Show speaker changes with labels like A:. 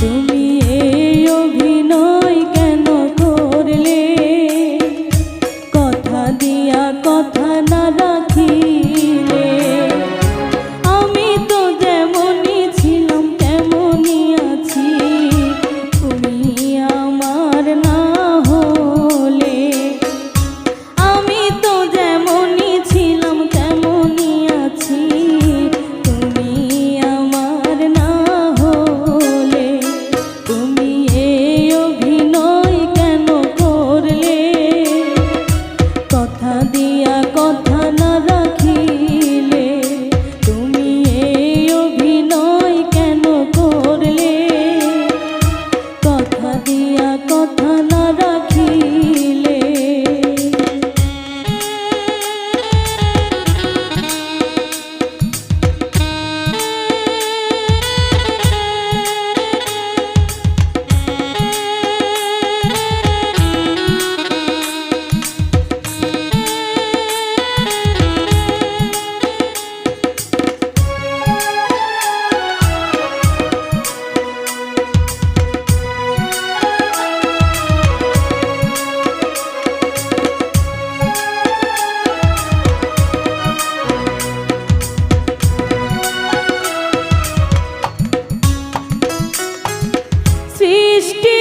A: তুমি এই অভিনয় কেন করলে? কথা দিয়া কথা না রাখিলে। আমি তো যেমনই ছিলাম তেমনই আছি, তুমি আমার না হলে। আমি তো যেমনই ছিলাম তেমনই আছি, তুমি আমার না হলে। তুমি এই অভিনয় কেন করলে? কথা দিয়া কথা না রাখিলে। তুমি এই অভিনয় কেন করলে? কথা দিয়া কথা না রাখিলে। সৃষ্টি